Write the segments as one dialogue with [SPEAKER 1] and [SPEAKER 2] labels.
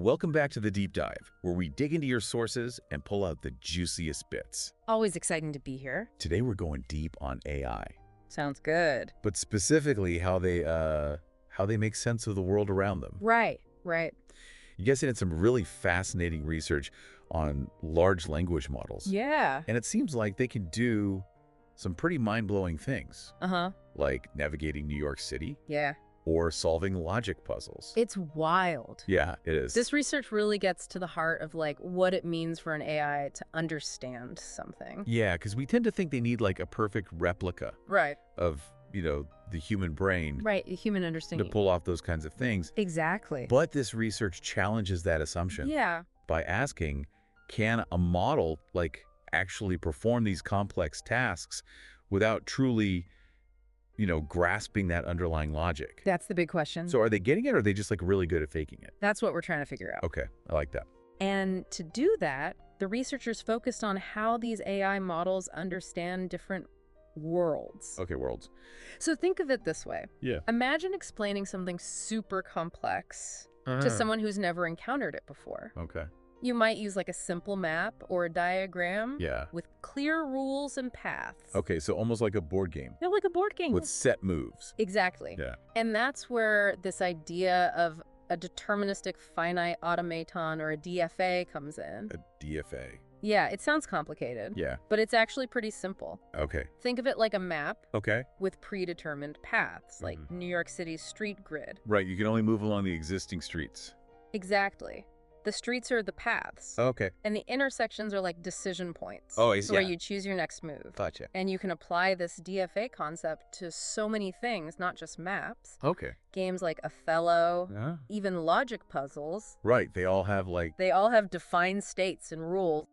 [SPEAKER 1] Welcome back to the Deep Dive, where we dig into your sources and pull out the juiciest bits.
[SPEAKER 2] Always exciting to be here.
[SPEAKER 1] Today we're going deep on AI,
[SPEAKER 2] Sounds good.
[SPEAKER 1] but specifically how they make sense of the world around them.
[SPEAKER 2] Right.
[SPEAKER 1] You guys did some really fascinating research on large language models.
[SPEAKER 2] Yeah.
[SPEAKER 1] And it seems like they can do some pretty mind-blowing things,
[SPEAKER 2] Uh-huh.
[SPEAKER 1] like navigating New York City
[SPEAKER 2] Yeah.
[SPEAKER 1] or solving logic puzzles.
[SPEAKER 2] It's wild.
[SPEAKER 1] Yeah, it is.
[SPEAKER 2] This research really gets to the heart of like what it means for an AI to understand something.
[SPEAKER 1] Yeah, because we tend to think they need like a perfect replica
[SPEAKER 2] Right.
[SPEAKER 1] of, the human brain
[SPEAKER 2] Right. Human
[SPEAKER 1] to
[SPEAKER 2] understanding.
[SPEAKER 1] pull off those kinds of things.
[SPEAKER 2] Exactly.
[SPEAKER 1] But this research challenges that assumption
[SPEAKER 2] Yeah.
[SPEAKER 1] by asking, can a model like actually perform these complex tasks without truly, grasping that underlying logic?
[SPEAKER 2] That's the big question.
[SPEAKER 1] So are they getting it, or are they just like really good at faking it?
[SPEAKER 2] That's what we're trying to figure out.
[SPEAKER 1] Okay, I like that.
[SPEAKER 2] And to do that, the researchers focused on how these AI models understand different worlds.
[SPEAKER 1] Okay, worlds.
[SPEAKER 2] So think of it this way.
[SPEAKER 1] Yeah.
[SPEAKER 2] Imagine explaining something super complex to someone who's never encountered it before.
[SPEAKER 1] Okay.
[SPEAKER 2] You might use like a simple map or a diagram
[SPEAKER 1] Yeah.
[SPEAKER 2] with clear rules and paths.
[SPEAKER 1] Okay, so almost like a board game
[SPEAKER 2] Yeah, like a board game.
[SPEAKER 1] with set moves.
[SPEAKER 2] Exactly.
[SPEAKER 1] Yeah.
[SPEAKER 2] And that's where this idea of a deterministic finite automaton or a DFA comes in.
[SPEAKER 1] A DFA.
[SPEAKER 2] Yeah, it sounds complicated,
[SPEAKER 1] Yeah.
[SPEAKER 2] but it's actually pretty simple.
[SPEAKER 1] Okay.
[SPEAKER 2] Think of it like a map
[SPEAKER 1] Okay.
[SPEAKER 2] with predetermined paths, like
[SPEAKER 1] Mhm.
[SPEAKER 2] New York City's street grid.
[SPEAKER 1] Right, you can only move along the existing streets.
[SPEAKER 2] Exactly. The streets are the paths,
[SPEAKER 1] Okay.
[SPEAKER 2] and the intersections are like decision points.
[SPEAKER 1] Oh,
[SPEAKER 2] so where
[SPEAKER 1] yeah.
[SPEAKER 2] you choose your next move.
[SPEAKER 1] Gotcha.
[SPEAKER 2] And you can apply this DFA concept to so many things, not just maps.
[SPEAKER 1] Okay.
[SPEAKER 2] Games like Othello,
[SPEAKER 1] Yeah.
[SPEAKER 2] even logic puzzles.
[SPEAKER 1] Right, they all have like
[SPEAKER 2] They all have defined states and rules.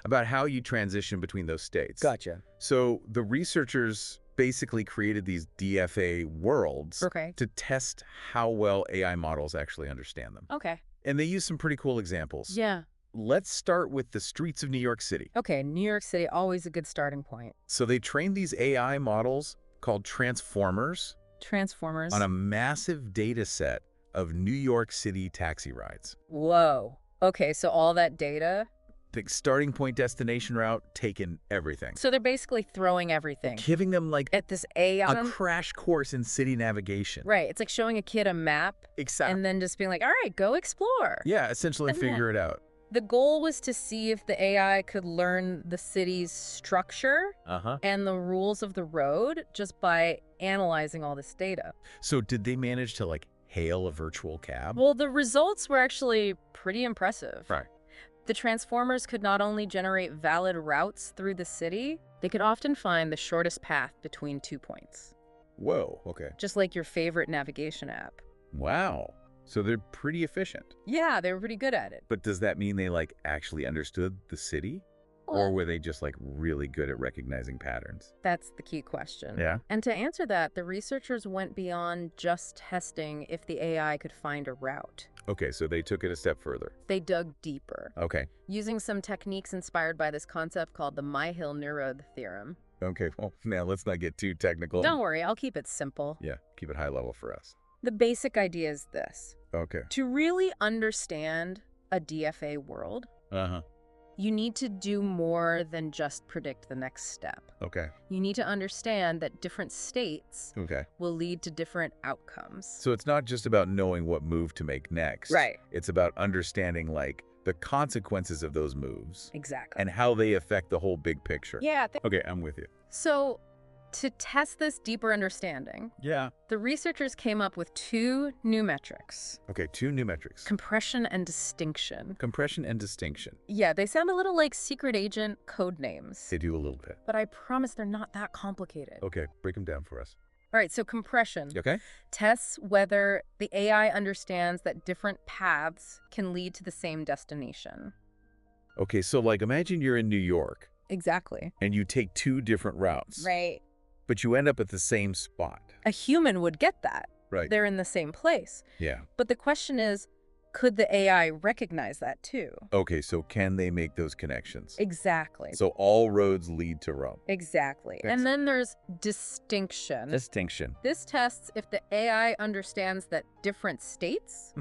[SPEAKER 1] about how you transition between those states.
[SPEAKER 3] Gotcha.
[SPEAKER 1] So the researchers basically created these DFA worlds
[SPEAKER 2] Okay.
[SPEAKER 1] to test how well AI models actually understand them.
[SPEAKER 2] Okay.
[SPEAKER 1] And they use some pretty cool examples.
[SPEAKER 2] Yeah.
[SPEAKER 1] Let's start with the streets of New York City.
[SPEAKER 2] Okay, New York City, always a good starting point.
[SPEAKER 1] So they trained these AI models called transformers
[SPEAKER 2] Transformers.
[SPEAKER 1] on a massive data set of New York City taxi rides.
[SPEAKER 2] Whoa. Okay, so all that data.
[SPEAKER 1] The starting point, destination route, taken everything.
[SPEAKER 2] So they're basically throwing everything
[SPEAKER 1] Giving them like
[SPEAKER 2] at this AI.
[SPEAKER 1] a crash course in city navigation.
[SPEAKER 2] Right. It's like showing a kid a map
[SPEAKER 1] Exactly.
[SPEAKER 2] and then just being like, all right, go explore.
[SPEAKER 1] Yeah, essentially
[SPEAKER 2] Isn't it?
[SPEAKER 1] figure it out.
[SPEAKER 2] The goal was to see if the AI could learn the city's structure
[SPEAKER 1] Uh-huh.
[SPEAKER 2] and the rules of the road just by analyzing all this data.
[SPEAKER 1] So did they manage to like hail a virtual cab?
[SPEAKER 2] Well, the results were actually pretty impressive.
[SPEAKER 1] Right.
[SPEAKER 2] The transformers could not only generate valid routes through the city, they could often find the shortest path between 2 points,
[SPEAKER 1] Whoa, okay.
[SPEAKER 2] just like your favorite navigation app.
[SPEAKER 1] Wow. So they're pretty efficient.
[SPEAKER 2] Yeah, they were pretty good at it.
[SPEAKER 1] But does that mean they like actually understood the city? Or were they just like really good at recognizing patterns?
[SPEAKER 2] That's the key question.
[SPEAKER 1] Yeah.
[SPEAKER 2] And to answer that, the researchers went beyond just testing if the AI could find a route.
[SPEAKER 1] Okay, so they took it a step further.
[SPEAKER 2] They dug deeper,
[SPEAKER 1] Okay.
[SPEAKER 2] using some techniques inspired by this concept called the Myhill-Nerode theorem.
[SPEAKER 1] Okay, well, now let's not get too technical.
[SPEAKER 2] Don't worry, I'll keep it simple.
[SPEAKER 1] Yeah, keep it high level for us.
[SPEAKER 2] The basic idea is this.
[SPEAKER 1] Okay.
[SPEAKER 2] To really understand a DFA world,
[SPEAKER 1] Uh-huh.
[SPEAKER 2] you need to do more than just predict the next step.
[SPEAKER 1] Okay.
[SPEAKER 2] You need to understand that different states
[SPEAKER 1] Okay.
[SPEAKER 2] will lead to different outcomes.
[SPEAKER 1] So it's not just about knowing what move to make next.
[SPEAKER 2] Right.
[SPEAKER 1] It's about understanding like the consequences of those moves
[SPEAKER 2] Exactly.
[SPEAKER 1] and how they affect the whole big picture.
[SPEAKER 2] Yeah.
[SPEAKER 1] Okay, I'm with you.
[SPEAKER 2] So to test this deeper understanding,
[SPEAKER 1] Yeah.
[SPEAKER 2] the researchers came up with 2 new metrics:
[SPEAKER 1] Okay, 2 new metrics.
[SPEAKER 2] compression and distinction.
[SPEAKER 1] Compression and distinction.
[SPEAKER 2] Yeah, they sound a little like secret agent code names,
[SPEAKER 1] They do a little bit.
[SPEAKER 2] but I promise they're not that complicated.
[SPEAKER 1] Okay, break them down for us.
[SPEAKER 2] All right, so compression
[SPEAKER 1] Okay?
[SPEAKER 2] tests whether the AI understands that different paths can lead to the same destination.
[SPEAKER 1] Okay, so like imagine you're in New York
[SPEAKER 2] Exactly.
[SPEAKER 1] and you take 2 different routes.
[SPEAKER 2] Right.
[SPEAKER 1] But you end up at the same spot.
[SPEAKER 2] A human would get that.
[SPEAKER 1] Right.
[SPEAKER 2] They're in the same place.
[SPEAKER 1] Yeah.
[SPEAKER 2] But the question is, could the AI recognize that too?
[SPEAKER 1] Okay, so can they make those connections?
[SPEAKER 2] Exactly.
[SPEAKER 1] So all roads lead to Rome.
[SPEAKER 2] Exactly.
[SPEAKER 1] Yes.
[SPEAKER 2] And then there's distinction.
[SPEAKER 1] Distinction.
[SPEAKER 2] This tests if the AI understands that different states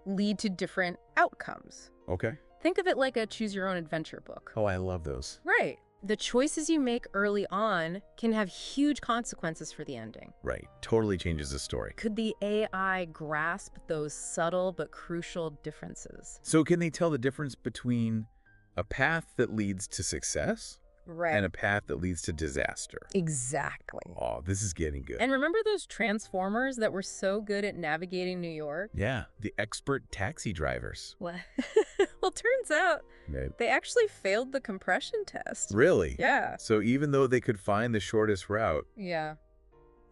[SPEAKER 2] lead to different outcomes.
[SPEAKER 1] Okay.
[SPEAKER 2] Think of it like a choose-your-own-adventure book.
[SPEAKER 1] Oh, I love those.
[SPEAKER 2] Right. The choices you make early on can have huge consequences for the ending.
[SPEAKER 1] Right. Totally changes the story.
[SPEAKER 2] Could the AI grasp those subtle but crucial differences?
[SPEAKER 1] So can they tell the difference between a path that leads to success
[SPEAKER 2] Right.
[SPEAKER 1] and a path that leads to disaster?
[SPEAKER 2] Exactly.
[SPEAKER 1] Oh, this is getting good.
[SPEAKER 2] And remember those transformers that were so good at navigating New York?
[SPEAKER 1] Yeah, the expert taxi drivers.
[SPEAKER 2] What? Well, turns out
[SPEAKER 1] Okay.
[SPEAKER 2] they actually failed the compression test.
[SPEAKER 1] Really?
[SPEAKER 2] Yeah.
[SPEAKER 1] So even though they could find the shortest route,
[SPEAKER 2] Yeah,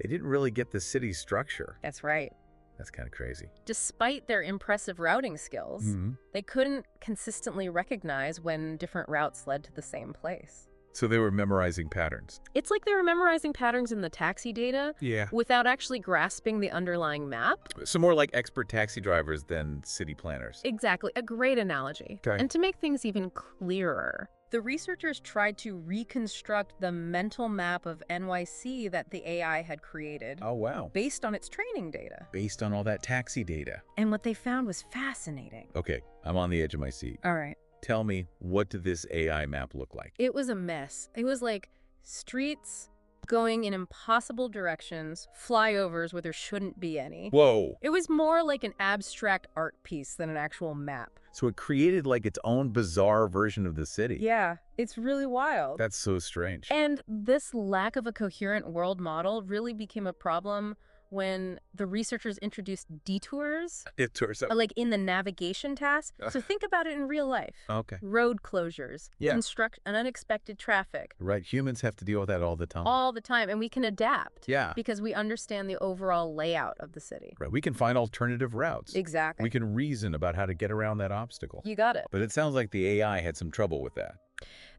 [SPEAKER 1] they didn't really get the city structure.
[SPEAKER 2] that's right.
[SPEAKER 1] That's kind of crazy.
[SPEAKER 2] Despite their impressive routing skills,
[SPEAKER 1] Mm-hmm.
[SPEAKER 2] they couldn't consistently recognize when different routes led to the same place.
[SPEAKER 1] So they were memorizing patterns.
[SPEAKER 2] It's like they were memorizing patterns in the taxi data
[SPEAKER 1] Yeah.
[SPEAKER 2] without actually grasping the underlying map.
[SPEAKER 1] So more like expert taxi drivers than city planners.
[SPEAKER 2] Exactly, a great analogy.
[SPEAKER 1] Okay.
[SPEAKER 2] And to make things even clearer, the researchers tried to reconstruct the mental map of NYC that the AI had created
[SPEAKER 1] Oh, wow.
[SPEAKER 2] based on its training data.
[SPEAKER 1] Based on all that taxi data.
[SPEAKER 2] And what they found was fascinating.
[SPEAKER 1] Okay, I'm on the edge of my seat.
[SPEAKER 2] All right.
[SPEAKER 1] Tell me, what did this AI map look like?
[SPEAKER 2] It was a mess. It was like streets going in impossible directions, flyovers where there shouldn't be any.
[SPEAKER 1] Whoa.
[SPEAKER 2] It was more like an abstract art piece than an actual map.
[SPEAKER 1] So it created like its own bizarre version of the city.
[SPEAKER 2] Yeah, it's really wild.
[SPEAKER 1] That's so strange.
[SPEAKER 2] And this lack of a coherent world model really became a problem when the researchers introduced detours,
[SPEAKER 1] It turns out.
[SPEAKER 2] like in the navigation task. So think about it in real life.
[SPEAKER 1] Okay.
[SPEAKER 2] Road closures,
[SPEAKER 1] Yeah.
[SPEAKER 2] construct an unexpected traffic,
[SPEAKER 1] Right, humans have to deal with that all the time.
[SPEAKER 2] all the time, and we can adapt.
[SPEAKER 1] Yeah.
[SPEAKER 2] Because we understand the overall layout of the city.
[SPEAKER 1] Right, we can find alternative routes.
[SPEAKER 2] Exactly.
[SPEAKER 1] We can reason about how to get around that obstacle.
[SPEAKER 2] You got it.
[SPEAKER 1] But it sounds like the AI had some trouble with that.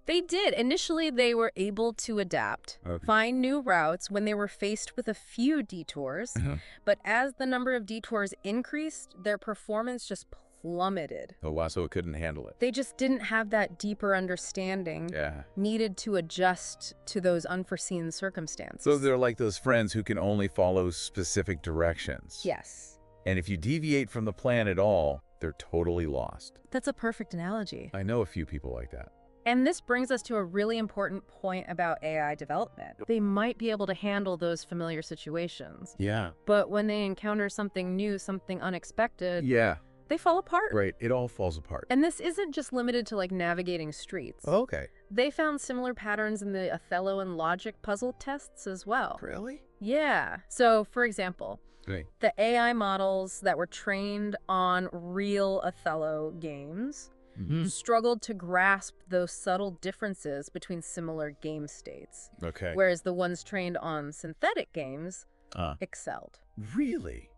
[SPEAKER 2] They did. Initially, they were able to adapt,
[SPEAKER 1] Okay.
[SPEAKER 2] find new routes when they were faced with a few detours. But as the number of detours increased, their performance just plummeted.
[SPEAKER 1] Oh, wow, so it couldn't handle it.
[SPEAKER 2] They just didn't have that deeper understanding
[SPEAKER 1] Yeah.
[SPEAKER 2] needed to adjust to those unforeseen circumstances.
[SPEAKER 1] So they're like those friends who can only follow specific directions.
[SPEAKER 2] Yes.
[SPEAKER 1] And if you deviate from the plan at all, they're totally lost.
[SPEAKER 2] That's a perfect analogy.
[SPEAKER 1] I know a few people like that.
[SPEAKER 2] And this brings us to a really important point about AI development. They might be able to handle those familiar situations,
[SPEAKER 1] Yeah.
[SPEAKER 2] but when they encounter something new, something unexpected,
[SPEAKER 1] Yeah.
[SPEAKER 2] they fall apart.
[SPEAKER 1] Right, it all falls apart.
[SPEAKER 2] And this isn't just limited to like navigating streets.
[SPEAKER 1] Okay.
[SPEAKER 2] They found similar patterns in the Othello and logic puzzle tests as well.
[SPEAKER 1] Really?
[SPEAKER 2] Yeah. So, for example,
[SPEAKER 1] Right.
[SPEAKER 2] the AI models that were trained on real Othello games struggled to grasp those subtle differences between similar game states,
[SPEAKER 1] Okay.
[SPEAKER 2] whereas the ones trained on synthetic games
[SPEAKER 1] Uh,
[SPEAKER 2] excelled.
[SPEAKER 1] really?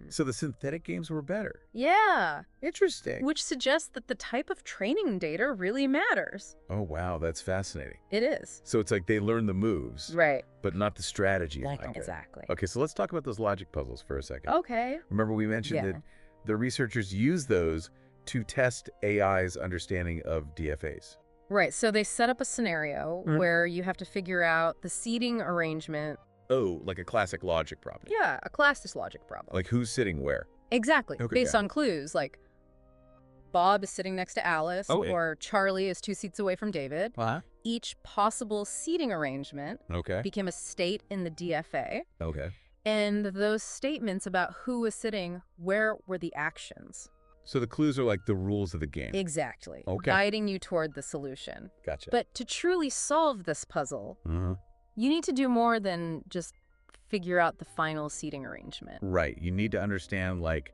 [SPEAKER 1] So the synthetic games were better.
[SPEAKER 2] Yeah,
[SPEAKER 1] Interesting.
[SPEAKER 2] which suggests that the type of training data really matters.
[SPEAKER 1] Oh, wow, that's fascinating.
[SPEAKER 2] It is.
[SPEAKER 1] So it's like they learn the moves,
[SPEAKER 2] Right.
[SPEAKER 1] but not the strategy. Like it.
[SPEAKER 2] Exactly.
[SPEAKER 1] Okay, so let's talk about those logic puzzles for a second.
[SPEAKER 2] Okay.
[SPEAKER 1] Remember we mentioned
[SPEAKER 2] Yeah.
[SPEAKER 1] that the researchers use those to test AI's understanding of DFAs.
[SPEAKER 2] Right. So they set up a scenario where you have to figure out the seating arrangement.
[SPEAKER 1] Oh, like a classic logic problem.
[SPEAKER 2] Yeah, a classist logic problem.
[SPEAKER 1] Like who's sitting where?
[SPEAKER 2] Exactly.
[SPEAKER 1] Okay,
[SPEAKER 2] Based
[SPEAKER 1] yeah.
[SPEAKER 2] on clues like Bob is sitting next to Alice
[SPEAKER 1] Oh, yeah.
[SPEAKER 2] or Charlie is 2 seats away from David.
[SPEAKER 1] Huh?
[SPEAKER 2] Each possible seating arrangement
[SPEAKER 1] Okay.
[SPEAKER 2] became a state in the DFA.
[SPEAKER 1] Okay.
[SPEAKER 2] And those statements about who was sitting, where were the actions?
[SPEAKER 1] So the clues are like the rules of the game.
[SPEAKER 2] Exactly.
[SPEAKER 1] Okay.
[SPEAKER 2] Guiding you toward the solution.
[SPEAKER 1] Gotcha.
[SPEAKER 2] But to truly solve this puzzle,
[SPEAKER 1] Uh-huh.
[SPEAKER 2] you need to do more than just figure out the final seating arrangement.
[SPEAKER 1] Right. You need to understand like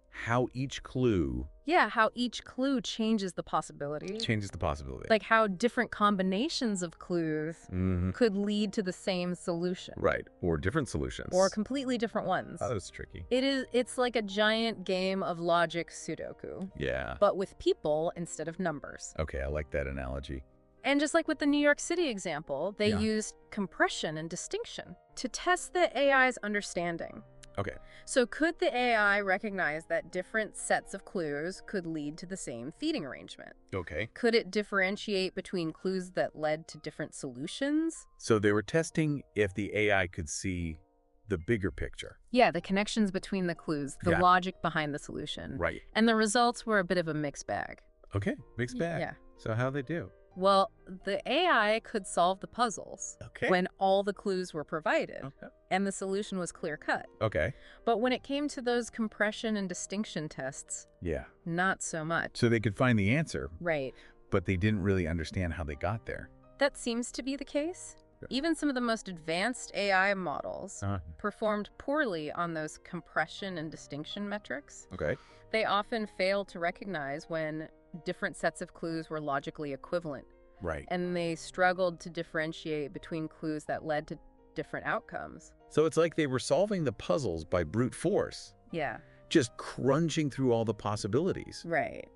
[SPEAKER 1] how each clue
[SPEAKER 2] Yeah, how each clue changes the possibility.
[SPEAKER 1] changes the possibility.
[SPEAKER 2] Like how different combinations of clues
[SPEAKER 1] Mhm.
[SPEAKER 2] could lead to the same solution.
[SPEAKER 1] Right. Or different solutions.
[SPEAKER 2] Or completely different ones.
[SPEAKER 1] Oh, that's tricky.
[SPEAKER 2] It's like a giant game of logic Sudoku,
[SPEAKER 1] Yeah.
[SPEAKER 2] but with people instead of numbers.
[SPEAKER 1] Okay, I like that analogy.
[SPEAKER 2] And just like with the New York City example, they
[SPEAKER 1] Yeah.
[SPEAKER 2] used compression and distinction to test the AI's understanding.
[SPEAKER 1] Okay.
[SPEAKER 2] So could the AI recognize that different sets of clues could lead to the same feeding arrangement?
[SPEAKER 1] Okay.
[SPEAKER 2] Could it differentiate between clues that led to different solutions?
[SPEAKER 1] So they were testing if the AI could see the bigger picture.
[SPEAKER 2] Yeah, the connections between the clues, the
[SPEAKER 1] Yeah.
[SPEAKER 2] logic behind the solution.
[SPEAKER 1] Right.
[SPEAKER 2] And the results were a bit of a mixed bag.
[SPEAKER 1] Okay, mixed bag.
[SPEAKER 2] Yeah.
[SPEAKER 1] So how'd they do?
[SPEAKER 2] Well, the AI could solve the puzzles
[SPEAKER 1] Okay.
[SPEAKER 2] when all the clues were provided,
[SPEAKER 1] Okay.
[SPEAKER 2] and the solution was clear-cut.
[SPEAKER 1] Okay.
[SPEAKER 2] But when it came to those compression and distinction tests,
[SPEAKER 1] Yeah.
[SPEAKER 2] not so much.
[SPEAKER 1] So they could find the answer,
[SPEAKER 2] Right.
[SPEAKER 1] but they didn't really understand how they got there.
[SPEAKER 2] That seems to be the case.
[SPEAKER 1] Yeah.
[SPEAKER 2] Even some of the most advanced AI models performed poorly on those compression and distinction metrics.
[SPEAKER 1] Okay.
[SPEAKER 2] They often fail to recognize when different sets of clues were logically equivalent,
[SPEAKER 1] Right.
[SPEAKER 2] and they struggled to differentiate between clues that led to different outcomes.
[SPEAKER 1] So it's like they were solving the puzzles by brute force,
[SPEAKER 2] Yeah,
[SPEAKER 1] just crunching through all the possibilities
[SPEAKER 2] right.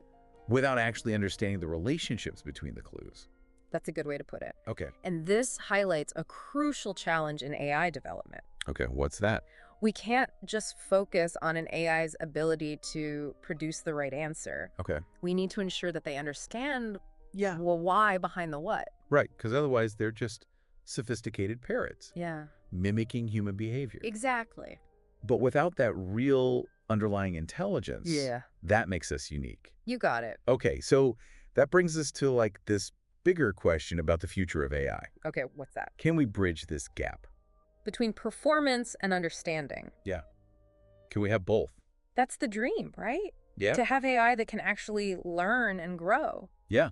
[SPEAKER 1] without actually understanding the relationships between the clues.
[SPEAKER 2] That's a good way to put it.
[SPEAKER 1] Okay.
[SPEAKER 2] And this highlights a crucial challenge in AI development.
[SPEAKER 1] Okay, what's that?
[SPEAKER 2] We can't just focus on an AI's ability to produce the right answer.
[SPEAKER 1] Okay.
[SPEAKER 2] We need to ensure that they understand
[SPEAKER 1] Yeah.
[SPEAKER 2] the why behind the what.
[SPEAKER 1] Right, because otherwise they're just sophisticated parrots,
[SPEAKER 2] Yeah,
[SPEAKER 1] mimicking human behavior.
[SPEAKER 2] exactly.
[SPEAKER 1] But without that real underlying intelligence, that makes us unique.
[SPEAKER 2] You got it.
[SPEAKER 1] Okay, so that brings us to like this bigger question about the future of AI.
[SPEAKER 2] Okay, what's that?
[SPEAKER 1] Can we bridge this gap?
[SPEAKER 2] Between performance and understanding.
[SPEAKER 1] Yeah. Can we have both?
[SPEAKER 2] That's the dream, right?
[SPEAKER 1] Yeah.
[SPEAKER 2] To have AI that can actually learn and grow
[SPEAKER 1] Yeah.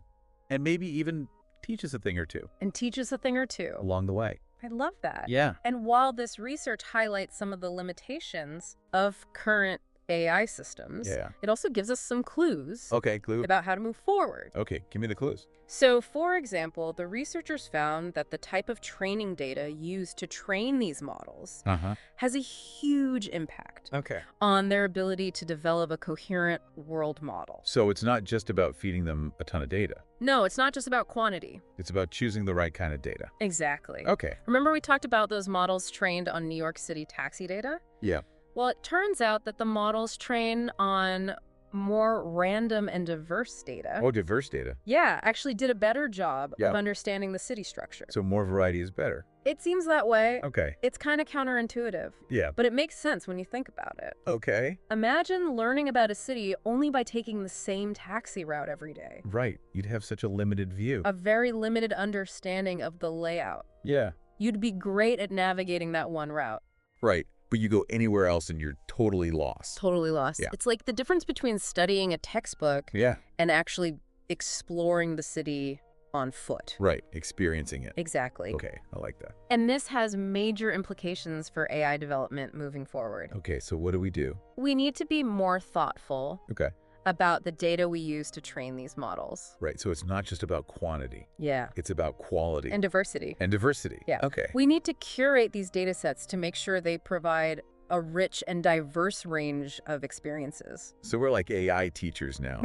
[SPEAKER 1] And maybe even teach us a thing or two
[SPEAKER 2] and teach us a thing or two.
[SPEAKER 1] along the way.
[SPEAKER 2] I love that.
[SPEAKER 1] Yeah.
[SPEAKER 2] And while this research highlights some of the limitations of current AI systems,
[SPEAKER 1] Yeah.
[SPEAKER 2] it also gives us some clues
[SPEAKER 1] Okay, clue.
[SPEAKER 2] about how to move forward.
[SPEAKER 1] Okay, give me the clues.
[SPEAKER 2] So, for example, the researchers found that the type of training data used to train these models
[SPEAKER 1] Uh-huh.
[SPEAKER 2] has a huge impact
[SPEAKER 1] Okay.
[SPEAKER 2] on their ability to develop a coherent world model.
[SPEAKER 1] So it's not just about feeding them a ton of data.
[SPEAKER 2] No, it's not just about quantity.
[SPEAKER 1] It's about choosing the right kind of data.
[SPEAKER 2] Exactly.
[SPEAKER 1] Okay.
[SPEAKER 2] Remember we talked about those models trained on New York City taxi data?
[SPEAKER 1] Yeah.
[SPEAKER 2] Well, it turns out that the models train on more random and diverse data.
[SPEAKER 1] Oh, diverse data.
[SPEAKER 2] Yeah, actually did a better job
[SPEAKER 1] Yeah.
[SPEAKER 2] of understanding the city structure.
[SPEAKER 1] So more variety is better.
[SPEAKER 2] It seems that way.
[SPEAKER 1] Okay.
[SPEAKER 2] It's kind of counterintuitive,
[SPEAKER 1] Yeah.
[SPEAKER 2] but it makes sense when you think about it.
[SPEAKER 1] Okay.
[SPEAKER 2] Imagine learning about a city only by taking the same taxi route every day.
[SPEAKER 1] Right. You'd have such a limited view.
[SPEAKER 2] A very limited understanding of the layout.
[SPEAKER 1] Yeah.
[SPEAKER 2] You'd be great at navigating that one route.
[SPEAKER 1] Right. But you go anywhere else and you're totally lost.
[SPEAKER 2] Totally lost.
[SPEAKER 1] Yeah.
[SPEAKER 2] It's like the difference between studying a textbook
[SPEAKER 1] Yeah.
[SPEAKER 2] and actually exploring the city on foot.
[SPEAKER 1] Right. Experiencing it.
[SPEAKER 2] Exactly.
[SPEAKER 1] Okay. I like that.
[SPEAKER 2] And this has major implications for AI development moving forward.
[SPEAKER 1] Okay. So what do we do?
[SPEAKER 2] We need to be more thoughtful
[SPEAKER 1] Okay.
[SPEAKER 2] about the data we use to train these models.
[SPEAKER 1] Right. So it's not just about quantity.
[SPEAKER 2] Yeah.
[SPEAKER 1] It's about quality.
[SPEAKER 2] And diversity.
[SPEAKER 1] And diversity.
[SPEAKER 2] Yeah.
[SPEAKER 1] Okay.
[SPEAKER 2] We need to curate these data sets to make sure they provide a rich and diverse range of experiences.
[SPEAKER 1] So we're like AI teachers now,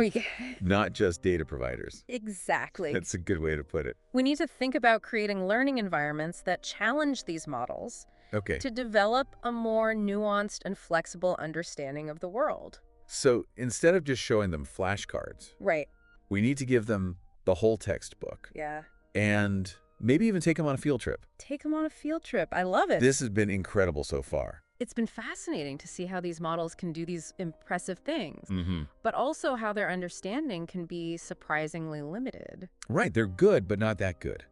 [SPEAKER 1] not just data providers.
[SPEAKER 2] Exactly.
[SPEAKER 1] That's a good way to put it.
[SPEAKER 2] We need to think about creating learning environments that challenge these models
[SPEAKER 1] Okay.
[SPEAKER 2] to develop a more nuanced and flexible understanding of the world.
[SPEAKER 1] So instead of just showing them flashcards,
[SPEAKER 2] Right.
[SPEAKER 1] we need to give them the whole textbook
[SPEAKER 2] Yeah.
[SPEAKER 1] and maybe even take them on a field trip.
[SPEAKER 2] Take them on a field trip. I love it.
[SPEAKER 1] This has been incredible so far.
[SPEAKER 2] It's been fascinating to see how these models can do these impressive things,
[SPEAKER 1] Mm-hmm.
[SPEAKER 2] but also how their understanding can be surprisingly limited.
[SPEAKER 1] Right. They're good, but not that good.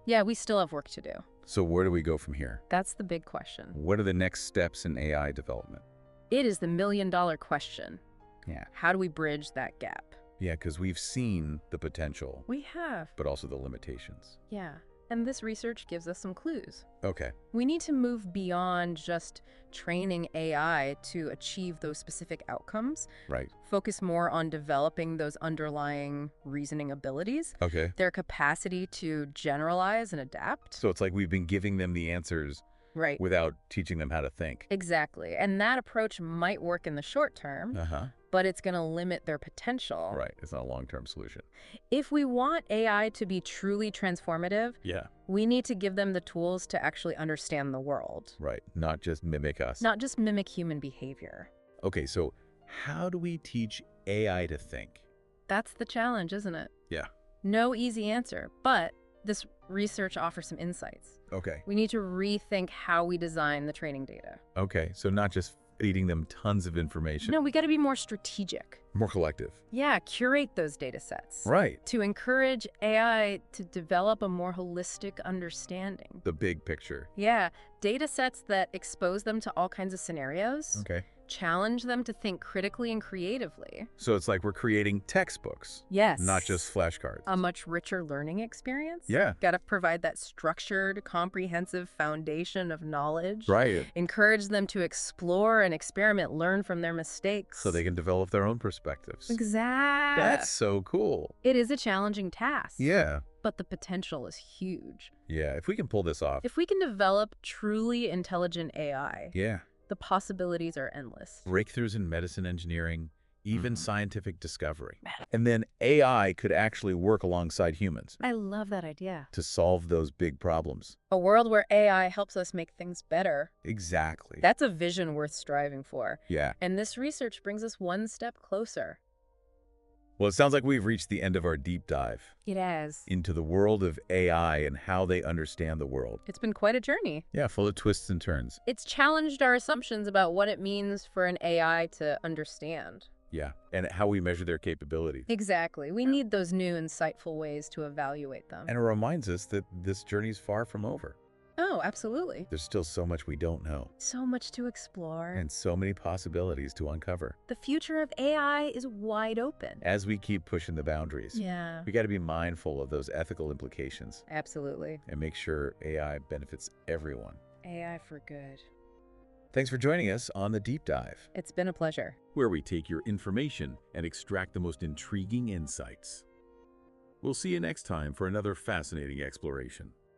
[SPEAKER 2] Yeah, we still have work to do.
[SPEAKER 1] So where do we go from here?
[SPEAKER 2] That's the big question.
[SPEAKER 1] What are the next steps in AI development?
[SPEAKER 2] It is the million-dollar question.
[SPEAKER 1] Yeah.
[SPEAKER 2] How do we bridge that gap?
[SPEAKER 1] Yeah, because we've seen the potential,
[SPEAKER 2] We have.
[SPEAKER 1] but also the limitations.
[SPEAKER 2] Yeah. And this research gives us some clues.
[SPEAKER 1] Okay.
[SPEAKER 2] We need to move beyond just training AI to achieve those specific outcomes.
[SPEAKER 1] Right.
[SPEAKER 2] Focus more on developing those underlying reasoning abilities,
[SPEAKER 1] Okay.
[SPEAKER 2] their capacity to generalize and adapt.
[SPEAKER 1] So it's like we've been giving them the answers
[SPEAKER 2] Right.
[SPEAKER 1] without teaching them how to think.
[SPEAKER 2] Exactly. And that approach might work in the short term,
[SPEAKER 1] Uh-huh.
[SPEAKER 2] but it's going to limit their potential.
[SPEAKER 1] Right. It's not a long-term solution.
[SPEAKER 2] If we want AI to be truly transformative,
[SPEAKER 1] Yeah.
[SPEAKER 2] we need to give them the tools to actually understand the world,
[SPEAKER 1] Right. Not just mimic us.
[SPEAKER 2] not just mimic human behavior.
[SPEAKER 1] Okay, so how do we teach AI to think?
[SPEAKER 2] That's the challenge, isn't it?
[SPEAKER 1] Yeah.
[SPEAKER 2] No easy answer, but this research offers some insights.
[SPEAKER 1] Okay.
[SPEAKER 2] We need to rethink how we design the training data.
[SPEAKER 1] Okay, so not just feeding them tons of information.
[SPEAKER 2] No, we got to be more strategic.
[SPEAKER 1] More collective.
[SPEAKER 2] Yeah, curate those data sets.
[SPEAKER 1] Right.
[SPEAKER 2] To encourage AI to develop a more holistic understanding.
[SPEAKER 1] The big picture.
[SPEAKER 2] Yeah, data sets that expose them to all kinds of scenarios.
[SPEAKER 1] Okay.
[SPEAKER 2] Challenge them to think critically and creatively.
[SPEAKER 1] So it's like we're creating textbooks.
[SPEAKER 2] Yes.
[SPEAKER 1] Not just flashcards.
[SPEAKER 2] A much richer learning experience.
[SPEAKER 1] Yeah.
[SPEAKER 2] Got to provide that structured, comprehensive foundation of knowledge.
[SPEAKER 1] Right.
[SPEAKER 2] Encourage them to explore and experiment, learn from their mistakes.
[SPEAKER 1] So they can develop their own perspectives.
[SPEAKER 2] Exactly.
[SPEAKER 1] That's so cool.
[SPEAKER 2] It is a challenging task.
[SPEAKER 1] Yeah.
[SPEAKER 2] But the potential is huge.
[SPEAKER 1] Yeah, if we can pull this off.
[SPEAKER 2] If we can develop truly intelligent AI,
[SPEAKER 1] Yeah.
[SPEAKER 2] the possibilities are endless.
[SPEAKER 1] Breakthroughs in medicine engineering, even scientific discovery. And then AI could actually work alongside humans
[SPEAKER 2] I love that idea.
[SPEAKER 1] to solve those big problems.
[SPEAKER 2] A world where AI helps us make things better.
[SPEAKER 1] Exactly.
[SPEAKER 2] That's a vision worth striving for.
[SPEAKER 1] Yeah.
[SPEAKER 2] And this research brings us one step closer.
[SPEAKER 1] Well, it sounds like we've reached the end of our deep dive
[SPEAKER 2] It has.
[SPEAKER 1] into the world of AI and how they understand the world.
[SPEAKER 2] It's been quite a journey.
[SPEAKER 1] Yeah, full of twists and turns.
[SPEAKER 2] It's challenged our assumptions about what it means for an AI to understand.
[SPEAKER 1] Yeah, and how we measure their capabilities.
[SPEAKER 2] Exactly. We need those new, insightful ways to evaluate them.
[SPEAKER 1] And it reminds us that this journey is far from over.
[SPEAKER 2] Oh, absolutely.
[SPEAKER 1] There's still so much we don't know
[SPEAKER 2] So much to explore.
[SPEAKER 1] and so many possibilities to uncover.
[SPEAKER 2] The future of AI is wide open.
[SPEAKER 1] As we keep pushing the boundaries,
[SPEAKER 2] Yeah,
[SPEAKER 1] we got to be mindful of those ethical implications
[SPEAKER 2] absolutely.
[SPEAKER 1] and make sure AI benefits everyone.
[SPEAKER 2] AI for good.
[SPEAKER 1] Thanks for joining us on The Deep Dive,
[SPEAKER 2] It's been a pleasure.
[SPEAKER 1] where we take your information and extract the most intriguing insights. We'll see you next time for another fascinating exploration.